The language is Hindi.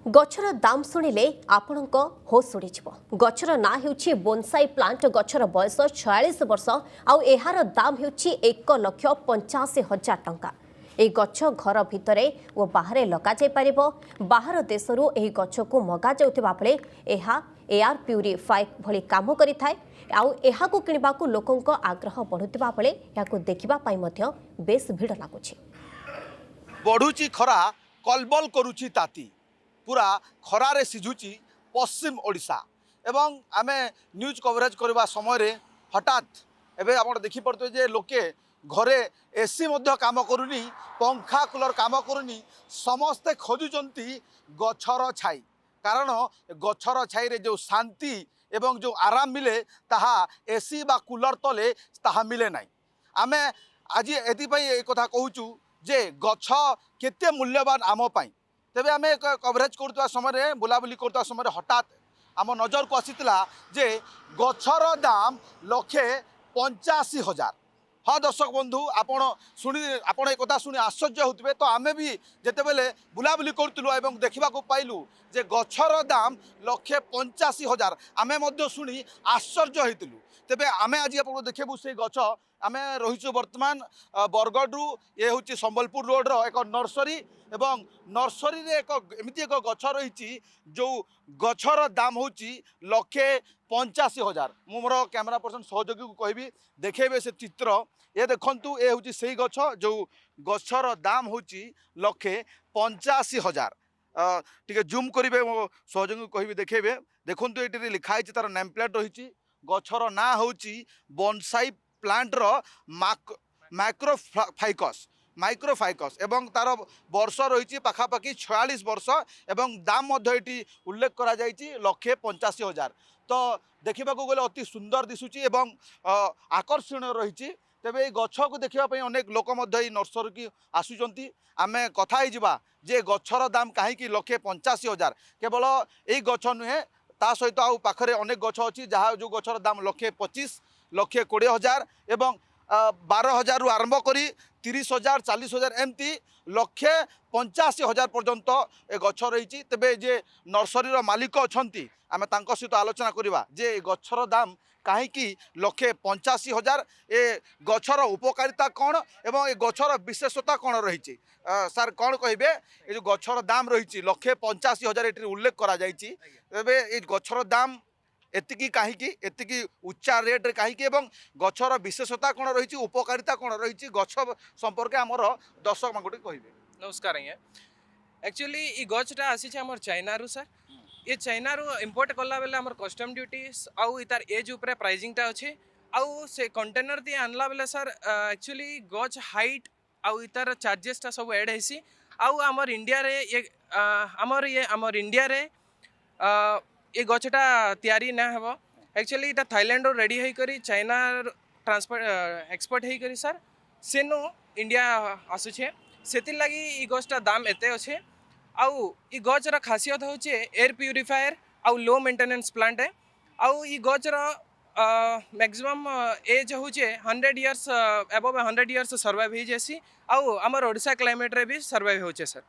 गछर दाम शुणिले आपणक होश उड़ी गछर ना हेउछि बोनसाई प्लांट गछर बयस 46 वर्ष आउ एहार दाम हेउछि 1,85,000 टंका। ए गछ घर भितरे ओ बाहरे लगा जाय परिबो। बाहर देशरू एही गछ को मगा जाउथिबा बेले एहा एयर प्यूरीफाई भली काम करिथाय। आउ एहाको किनिबाकू लोकंक आग्रह बढ़ुथिबा बेले याको देखिबा पई मध्य बेस भिड़ लागुछि। बढ़ुची खरा कलबल करुची ताती पूरा खरारे सिझुची पश्चिम ओडिशा एवं आमे न्यूज कवरेज करबा समय रे हठात एबे आपण देखि पड़ते जे लोके घरे एसी मध्य काम करूनी, पंखा कूलर काम करूनी, समस्ते खोजुचंती गछर छाई। कारण गछर छाई रे जो शांति एवं जो आराम मिले ताहा एसी बा कूलर तले ताहा मिले नाही। आमे आज एथि पई ए कथा कहूचु जे गछ केते मूल्यवान आम पाई। तेबे आमे कवरेज करता समय बुलाबुली करता समय हठात आम नजर को आसीला जे गछर दाम 1,85,000। हाँ दर्शक बंधु आपण शुणी आपण एक कथा शुणी आश्चर्य होते तो आमे भी जिते बेले बुलाबुली करूँ एवं देखा पाइलु जे गछर दाम 1,85,000 आमे मध्य शुणी आश्चर्य होइतिलु। तेबे आमे आज आपको देखबू से गछ आमे रहीचु वर्तमान बरगढ़ ये हूँ संबलपुर रोड रो एक नर्सरी एवं नर्सरी रे एक एमती एक गछ रही जो गछर दाम हूँ 1,85,000। मु मोर कैमरा पर्सन सहयोगी को कहबी देखेबे से चित्र ये देखंतु ये हूँ से गछ जो गछर दाम हूँ 1,85,000। टिके जूम करेंगे मो सहयोगी को कहबी देखेबे देखंतु ये लिखाई तार नेम प्लेट रही गछर ना हूँ बोनसाई प्लांट रो माइक्रोफाइकस एवं तार वर्ष रही पाखापाखि 46 वर्ष एवं दाम ये उल्लेख करा 1,85,000। तो देखा गले अति सुंदर दिशुची एवं आकर्षण रही। तेबे ये गछ को देखापी अनेक लोक नर्सरी की आसुचंती। आमे कथा ही जे गछर दाम कहीं 1,85,000 केवल यही गछ नुहे ता सहित आउ पाखरे अनेक गछ अच्छी जहाँ जो गछर दाम 1,25,000 1,20,000 एवं 12,000 रु आरंभ करी 30,000 40,000 एमती 1,85,000 पर्यंत ए गछ रही। तेबे जे नर्सरी मालिक अच्छी आम सहित आलोचना करवा जे गछर दाम कहीं 1,85,000 ए गछर उपकारिता कौन एवं ए गछर विशेषता कौन रही। सार कौन कहे ये जो गछर दाम रही 1,85,000 ये उल्लेख करा जायछि तेबे ए गछर दाम एतिकी कहीं एतिकी उच्चा रेट रे कहीं एवं गछर विशेषता कौन रही उपकारिता कौन रही गछ संपर्क आमर दर्शक मानक कहे। नमस्कार आज्ञा एक्चुअली ये गछटा आसी चाइना रु सर ये चाइना रु इंपोर्ट कला बेले आमर कस्टम ड्यूटी आउ तार एज उपरे प्राइसिंगटा अच्छे आउ से कंटेनर दी आनला बेले सर एक्चुअली गछ हाइट आउ तार चार्जेसटा सब एड हेसी आउ आमर इंडिया रे ये आमर इंडिया रे ये गछटा तैयारी ना हेबो। एक्चुअली इटा थाईलैंड रो रेडी होई करी चाइना ट्रांसपोर्ट एक्सपोर्ट होई करी सर सेनो इंडिया आसुछे सेति लगी ई गछटा दाम एते अच्छे आउ ई गछर खासियत होचे एयर प्यूरीफायर आउ लो मेंटेनेंस प्लांट है आउ ई गछर मैक्सिमम एज होचे 100 इयर्स एबव 100 इयर्स सर्वाइव हो जैसी आउ आमर ओडिशा क्लाइमेट रे भी सर्वाइव होचे सर।